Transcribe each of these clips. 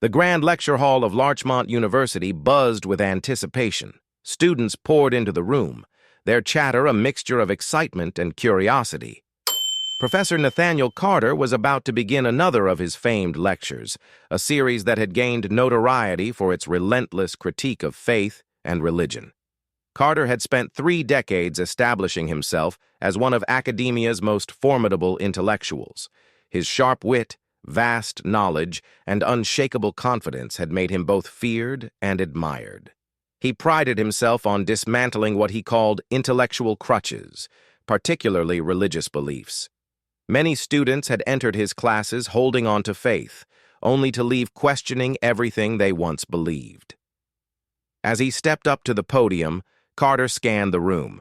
The grand lecture hall of Larchmont University buzzed with anticipation. Students poured into the room, their chatter a mixture of excitement and curiosity. Professor Nathaniel Carter was about to begin another of his famed lectures, a series that had gained notoriety for its relentless critique of faith and religion. Carter had spent 3 decades establishing himself as one of academia's most formidable intellectuals. His sharp wit, vast knowledge, and unshakable confidence had made him both feared and admired. He prided himself on dismantling what he called intellectual crutches, particularly religious beliefs. Many students had entered his classes holding on to faith, only to leave questioning everything they once believed. As he stepped up to the podium, Carter scanned the room.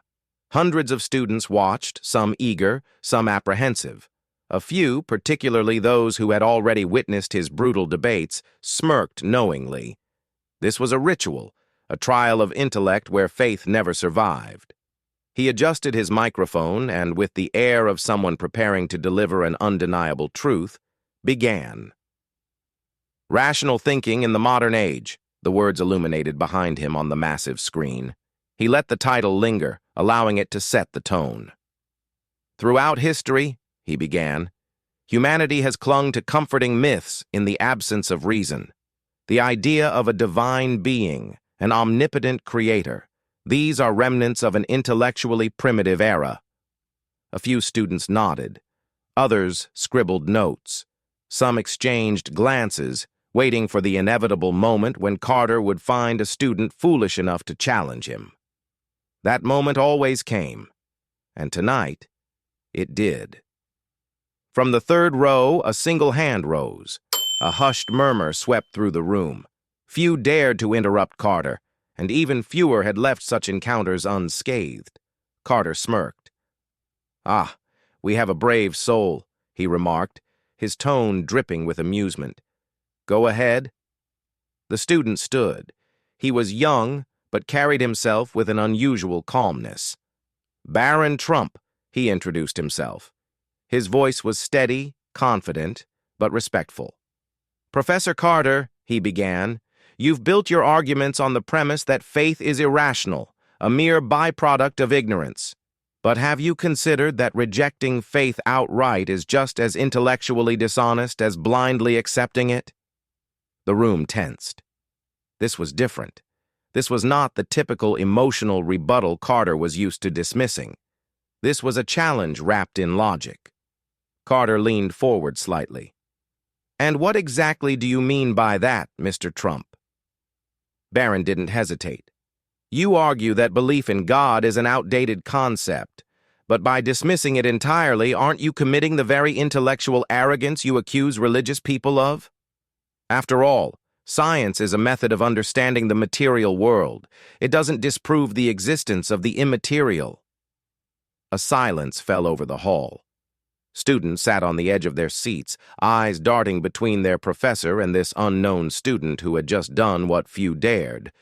Hundreds of students watched, some eager, some apprehensive. A few, particularly those who had already witnessed his brutal debates, smirked knowingly. This was a ritual, a trial of intellect where faith never survived. He adjusted his microphone and, with the air of someone preparing to deliver an undeniable truth, began. Rational thinking in the modern age, the words illuminated behind him on the massive screen. He let the title linger, allowing it to set the tone. Throughout history, he began, humanity has clung to comforting myths in the absence of reason. The idea of a divine being, an omnipotent creator. These are remnants of an intellectually primitive era. A few students nodded. Others scribbled notes. Some exchanged glances, waiting for the inevitable moment when Carter would find a student foolish enough to challenge him. That moment always came, and tonight, it did. From the third row, a single hand rose. A hushed murmur swept through the room. Few dared to interrupt Carter, and even fewer had left such encounters unscathed. Carter smirked. "Ah, we have a brave soul," he remarked, his tone dripping with amusement. "Go ahead." The student stood. He was young, but carried himself with an unusual calmness. "Barron Trump," he introduced himself. His voice was steady, confident, but respectful. "Professor Carter," he began, "you've built your arguments on the premise that faith is irrational, a mere byproduct of ignorance. But have you considered that rejecting faith outright is just as intellectually dishonest as blindly accepting it?" The room tensed. This was different. This was not the typical emotional rebuttal Carter was used to dismissing. This was a challenge wrapped in logic. Carter leaned forward slightly. "And what exactly do you mean by that, Mr. Trump?" Barron didn't hesitate. "You argue that belief in God is an outdated concept, but by dismissing it entirely, aren't you committing the very intellectual arrogance you accuse religious people of? After all, science is a method of understanding the material world. It doesn't disprove the existence of the immaterial." A silence fell over the hall. Students sat on the edge of their seats, eyes darting between their professor and this unknown student who had just done what few dared,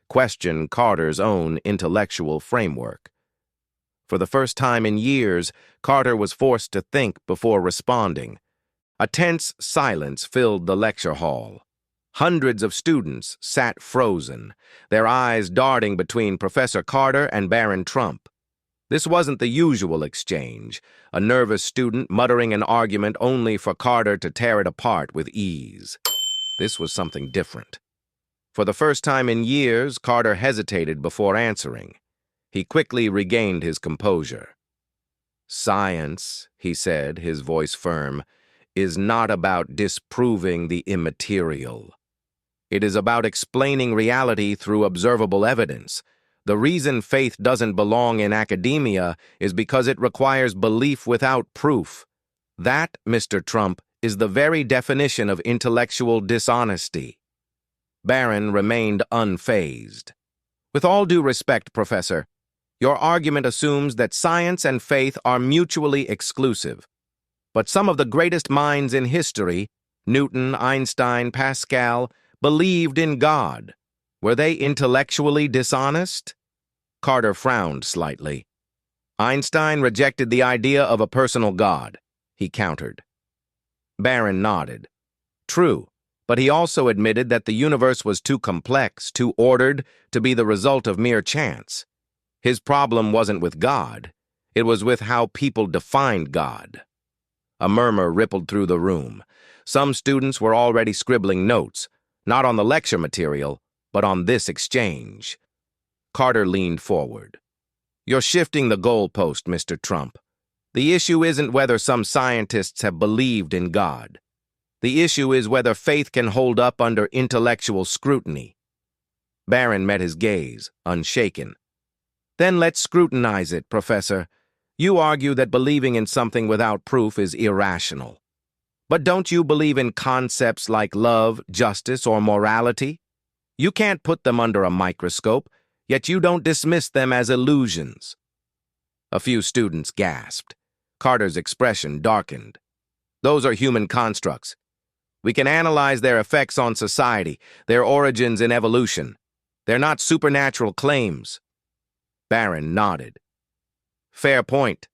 question Carter's own intellectual framework. For the first time in years, Carter was forced to think before responding. A tense silence filled the lecture hall. Hundreds of students sat frozen, their eyes darting between Professor Carter and Barron Trump. This wasn't the usual exchange, a nervous student muttering an argument only for Carter to tear it apart with ease. This was something different. For the first time in years, Carter hesitated before answering. He quickly regained his composure. "Science," he said, his voice firm, "is not about disproving the immaterial. It is about explaining reality through observable evidence. The reason faith doesn't belong in academia is because it requires belief without proof. That, Mr. Trump, is the very definition of intellectual dishonesty." Barron remained unfazed. "With all due respect, Professor, your argument assumes that science and faith are mutually exclusive. But some of the greatest minds in history, Newton, Einstein, Pascal, believed in God. Were they intellectually dishonest?" Carter frowned slightly. "Einstein rejected the idea of a personal God," he countered. Barron nodded. "True, But he also admitted that the universe was too complex, too ordered, to be the result of mere chance. His problem wasn't with God. It was with how people defined God. A murmur rippled through the room. Some students were already scribbling notes, not on the lecture material, but on this exchange. Carter leaned forward. "You're shifting the goalpost, Mr. Trump. The issue isn't whether some scientists have believed in God. The issue is whether faith can hold up under intellectual scrutiny." Barron met his gaze, unshaken. "Then let's scrutinize it, Professor. You argue that believing in something without proof is irrational. But don't you believe in concepts like love, justice, or morality? You can't put them under a microscope, yet you don't dismiss them as illusions." A few students gasped. Carter's expression darkened. "Those are human constructs. We can analyze their effects on society, their origins in evolution. They're not supernatural claims." Barron nodded. "Fair point.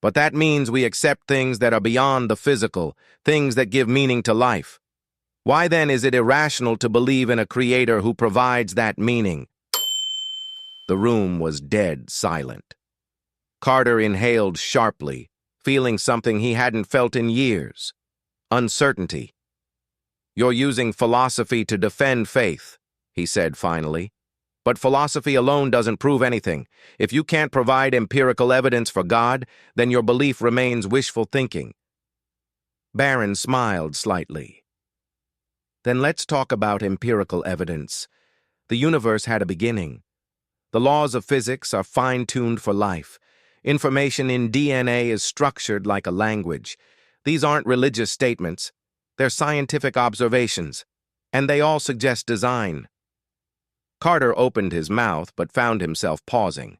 But that means we accept things that are beyond the physical, things that give meaning to life. Why then is it irrational to believe in a creator who provides that meaning?" The room was dead silent. Carter inhaled sharply, feeling something he hadn't felt in years: uncertainty. "You're using philosophy to defend faith," he said finally. "But philosophy alone doesn't prove anything. If you can't provide empirical evidence for God, then your belief remains wishful thinking." Barron smiled slightly. "Then let's talk about empirical evidence. The universe had a beginning. The laws of physics are fine-tuned for life. Information in DNA is structured like a language. These aren't religious statements. They're scientific observations, and they all suggest design." Carter opened his mouth but found himself pausing.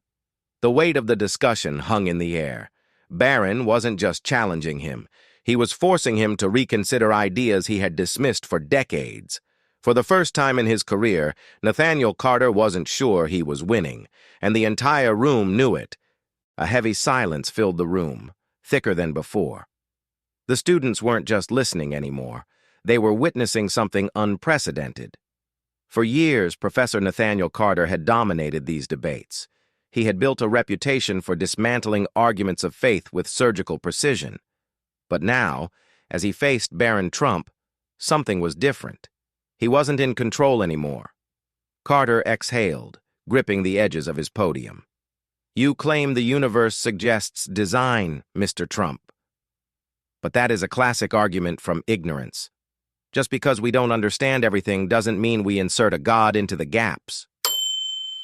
The weight of the discussion hung in the air. Barron wasn't just challenging him. He was forcing him to reconsider ideas he had dismissed for decades. For the first time in his career, Nathaniel Carter wasn't sure he was winning, and the entire room knew it. A heavy silence filled the room, thicker than before. The students weren't just listening anymore. They were witnessing something unprecedented. For years, Professor Nathaniel Carter had dominated these debates. He had built a reputation for dismantling arguments of faith with surgical precision. But now, as he faced Barron Trump, something was different. He wasn't in control anymore. Carter exhaled, gripping the edges of his podium. "You claim the universe suggests design, Mr. Trump. But that is a classic argument from ignorance. Just because we don't understand everything doesn't mean we insert a God into the gaps."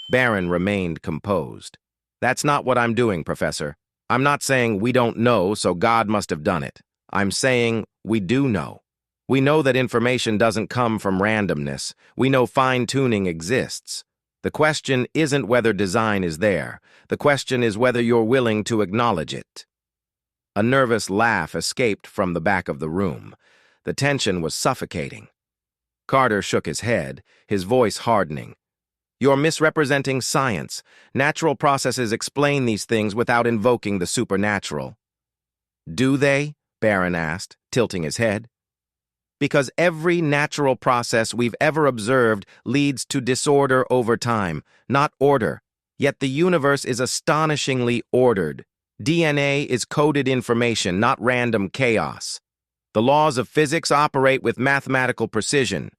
Barron remained composed. "That's not what I'm doing, Professor. I'm not saying we don't know, so God must have done it. I'm saying we do know. We know that information doesn't come from randomness. We know fine-tuning exists. The question isn't whether design is there. The question is whether you're willing to acknowledge it." A nervous laugh escaped from the back of the room. The tension was suffocating. Carter shook his head, his voice hardening. "You're misrepresenting science. Natural processes explain these things without invoking the supernatural." "Do they?" Barron asked, tilting his head. "Because every natural process we've ever observed leads to disorder over time, not order. Yet the universe is astonishingly ordered. DNA is coded information, not random chaos. The laws of physics operate with mathematical precision.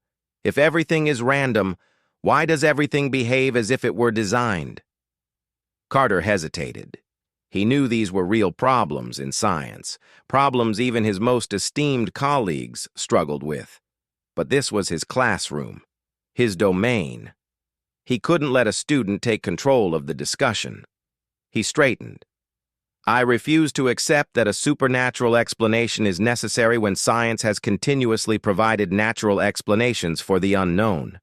If everything is random, why does everything behave as if it were designed?" Carter hesitated. He knew these were real problems in science, problems even his most esteemed colleagues struggled with. But this was his classroom, his domain. He couldn't let a student take control of the discussion. He straightened. "I refuse to accept that a supernatural explanation is necessary when science has continuously provided natural explanations for the unknown.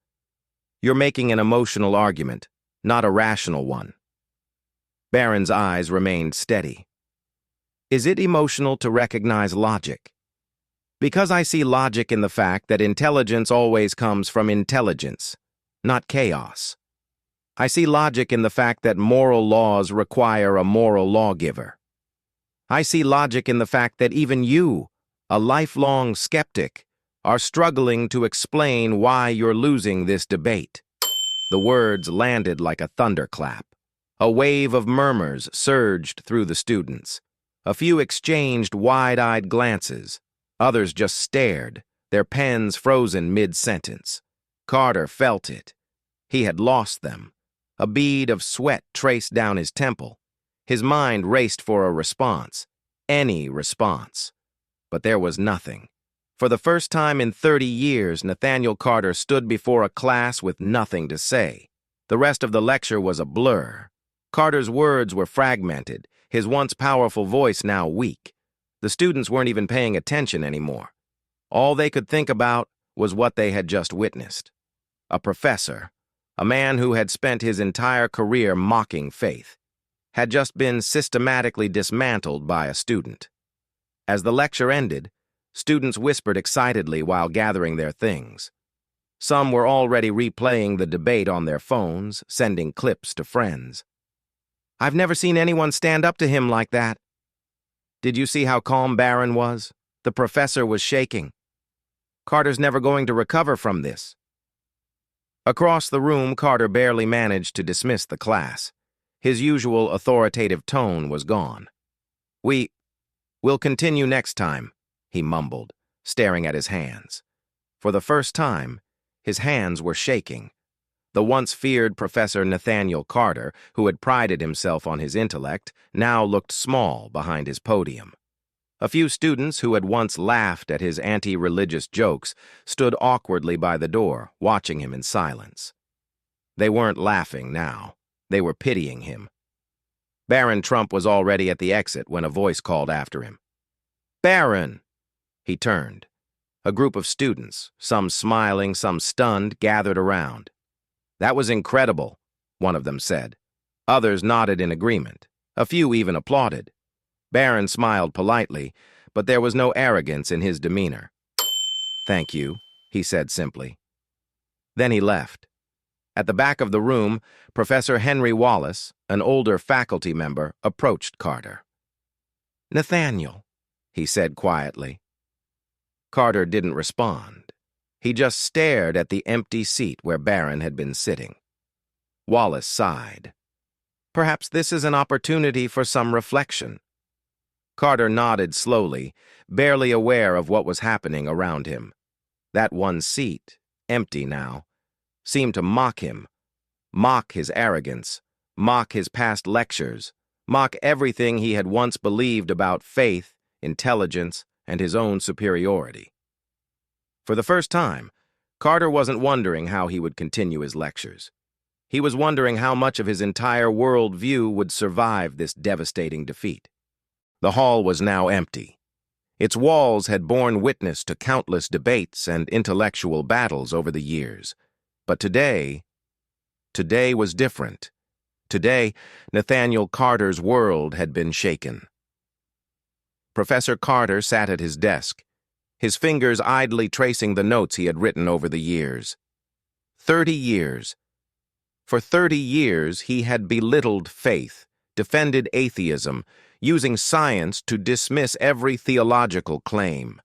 You're making an emotional argument, not a rational one." Barron's eyes remained steady. "Is it emotional to recognize logic? Because I see logic in the fact that intelligence always comes from intelligence, not chaos. I see logic in the fact that moral laws require a moral lawgiver. I see logic in the fact that even you, a lifelong skeptic, are struggling to explain why you're losing this debate." The words landed like a thunderclap. A wave of murmurs surged through the students. A few exchanged wide-eyed glances. Others just stared, their pens frozen mid-sentence. Carter felt it. He had lost them. A bead of sweat traced down his temple. His mind raced for a response. Any response. But there was nothing. For the first time in 30 years, Nathaniel Carter stood before a class with nothing to say. The rest of the lecture was a blur. Carter's words were fragmented, his once powerful voice now weak. The students weren't even paying attention anymore. All they could think about was what they had just witnessed. A professor, a man who had spent his entire career mocking faith, had just been systematically dismantled by a student. As the lecture ended, students whispered excitedly while gathering their things. Some were already replaying the debate on their phones, sending clips to friends. "I've never seen anyone stand up to him like that. Did you see how calm Barron was? The professor was shaking. Carter's never going to recover from this." Across the room, Carter barely managed to dismiss the class. His usual authoritative tone was gone. We'll continue next time," he mumbled, staring at his hands. For the first time, his hands were shaking. The once feared Professor Nathaniel Carter, who had prided himself on his intellect, now looked small behind his podium. A few students who had once laughed at his anti-religious jokes stood awkwardly by the door, watching him in silence. They weren't laughing now. They were pitying him. Barron Trump was already at the exit when a voice called after him. "Barron!" He turned. A group of students, some smiling, some stunned, gathered around. "That was incredible," one of them said. Others nodded in agreement. A few even applauded. Barron smiled politely, but there was no arrogance in his demeanor. "Thank you," he said simply. Then he left. At the back of the room, Professor Henry Wallace, an older faculty member, approached Carter. "Nathaniel," he said quietly. Carter didn't respond. He just stared at the empty seat where Barron had been sitting. Wallace sighed. "Perhaps this is an opportunity for some reflection." Carter nodded slowly, barely aware of what was happening around him. That one seat, empty now, seemed to mock him, mock his arrogance, mock his past lectures, mock everything he had once believed about faith, intelligence, and his own superiority. For the first time, Carter wasn't wondering how he would continue his lectures. He was wondering how much of his entire world view would survive this devastating defeat. The hall was now empty. Its walls had borne witness to countless debates and intellectual battles over the years. But today was different. Today, Nathaniel Carter's world had been shaken. Professor Carter sat at his desk, his fingers idly tracing the notes he had written over the years. 30 years. For 30 years, he had belittled faith, defended atheism, using science to dismiss every theological claim.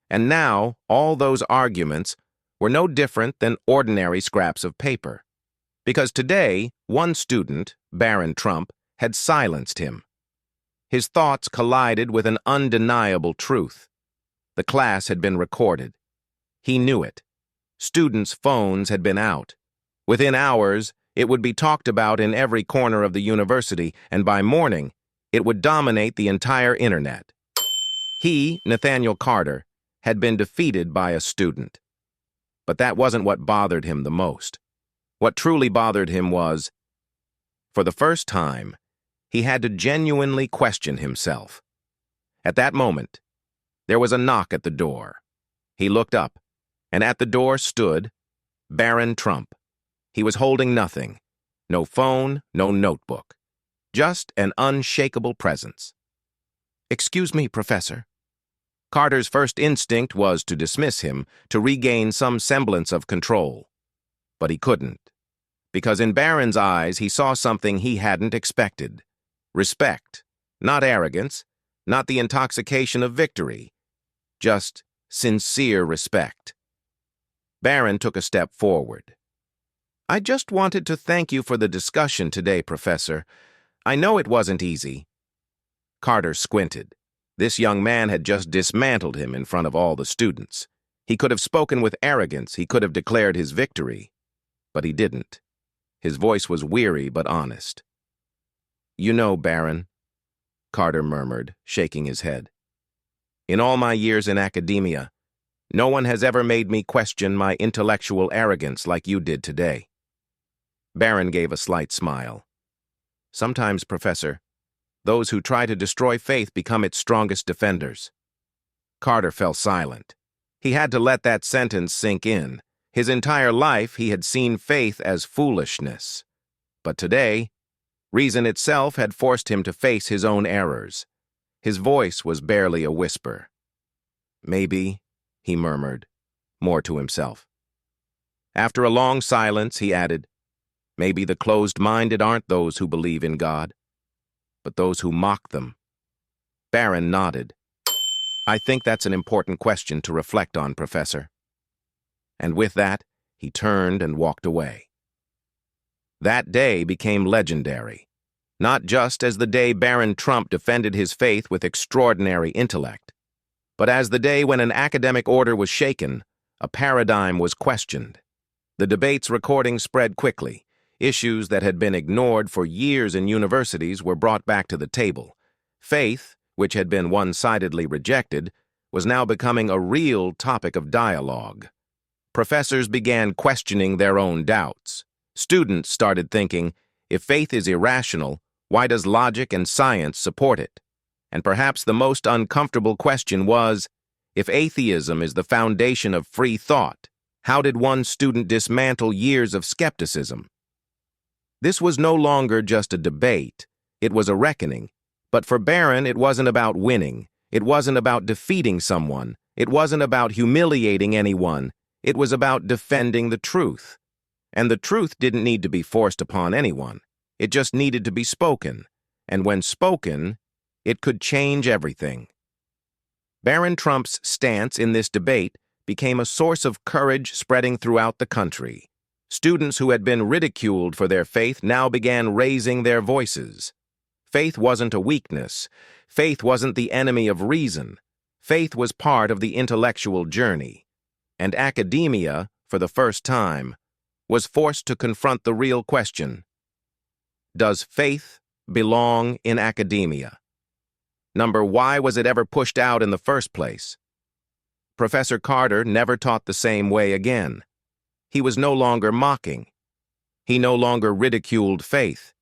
And now, all those arguments were no different than ordinary scraps of paper. Because today, one student, Barron Trump, had silenced him. His thoughts collided with an undeniable truth. The class had been recorded. He knew it. Students' phones had been out. Within hours, it would be talked about in every corner of the university, and by morning, it would dominate the entire internet. He, Nathaniel Carter, had been defeated by a student. But that wasn't what bothered him the most. What truly bothered him was, for the first time, he had to genuinely question himself. At that moment, there was a knock at the door. He looked up, and at the door stood Barron Trump. He was holding nothing. No phone, no notebook. Just an unshakable presence. "Excuse me, Professor." Carter's first instinct was to dismiss him, to regain some semblance of control. But he couldn't. Because in Barron's eyes, he saw something he hadn't expected. Respect. Not arrogance. Not the intoxication of victory. Just sincere respect. Barron took a step forward. "I just wanted to thank you for the discussion today, Professor. I know it wasn't easy." Carter squinted. This young man had just dismantled him in front of all the students. He could have spoken with arrogance, he could have declared his victory. But he didn't. His voice was weary but honest. "You know, Barron," Carter murmured, shaking his head, "in all my years in academia, no one has ever made me question my intellectual arrogance like you did today." Barron gave a slight smile. "Sometimes, Professor, those who try to destroy faith become its strongest defenders." Carter fell silent. He had to let that sentence sink in. His entire life he had seen faith as foolishness. But today, reason itself had forced him to face his own errors. His voice was barely a whisper. "Maybe," he murmured, more to himself. After a long silence, he added, "Maybe the closed-minded aren't those who believe in God, but those who mock them." Barron nodded. "I think that's an important question to reflect on, Professor." And with that, he turned and walked away. That day became legendary, not just as the day Barron Trump defended his faith with extraordinary intellect, but as the day when an academic order was shaken, a paradigm was questioned. The debate's recording spread quickly. Issues that had been ignored for years in universities were brought back to the table. Faith, which had been one-sidedly rejected, was now becoming a real topic of dialogue. Professors began questioning their own doubts. Students started thinking, if faith is irrational, why does logic and science support it? And perhaps the most uncomfortable question was, if atheism is the foundation of free thought, how did one student dismantle years of skepticism? This was no longer just a debate, it was a reckoning. But for Barron, it wasn't about winning, it wasn't about defeating someone, it wasn't about humiliating anyone, it was about defending the truth. And the truth didn't need to be forced upon anyone, it just needed to be spoken. And when spoken, it could change everything. Barron Trump's stance in this debate became a source of courage spreading throughout the country. Students who had been ridiculed for their faith now began raising their voices. Faith wasn't a weakness. Faith wasn't the enemy of reason. Faith was part of the intellectual journey. And academia, for the first time, was forced to confront the real question. Does faith belong in academia? Why was it ever pushed out in the first place? Professor Carter never taught the same way again. He was no longer mocking. He no longer ridiculed faith.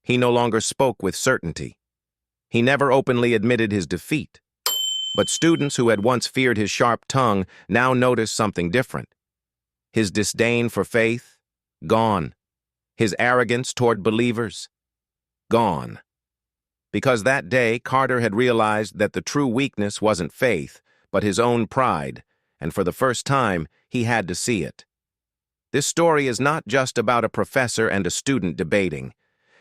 He no longer spoke with certainty. He never openly admitted his defeat. But students who had once feared his sharp tongue now noticed something different. His disdain for faith, gone. His arrogance toward believers, gone. Because that day, Carter had realized that the true weakness wasn't faith, but his own pride, and for the first time, he had to see it. This story is not just about a professor and a student debating.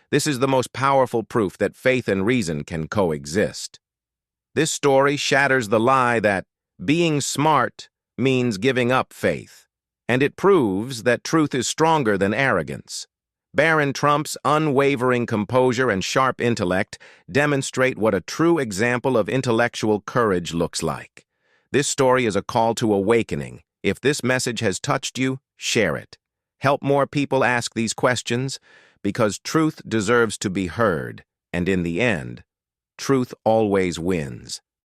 This is the most powerful proof that faith and reason can coexist. This story shatters the lie that being smart means giving up faith, and it proves that truth is stronger than arrogance. Barron Trump's unwavering composure and sharp intellect demonstrate what a true example of intellectual courage looks like. This story is a call to awakening. If this message has touched you, share it. Help more people ask these questions, because truth deserves to be heard, and in the end, truth always wins.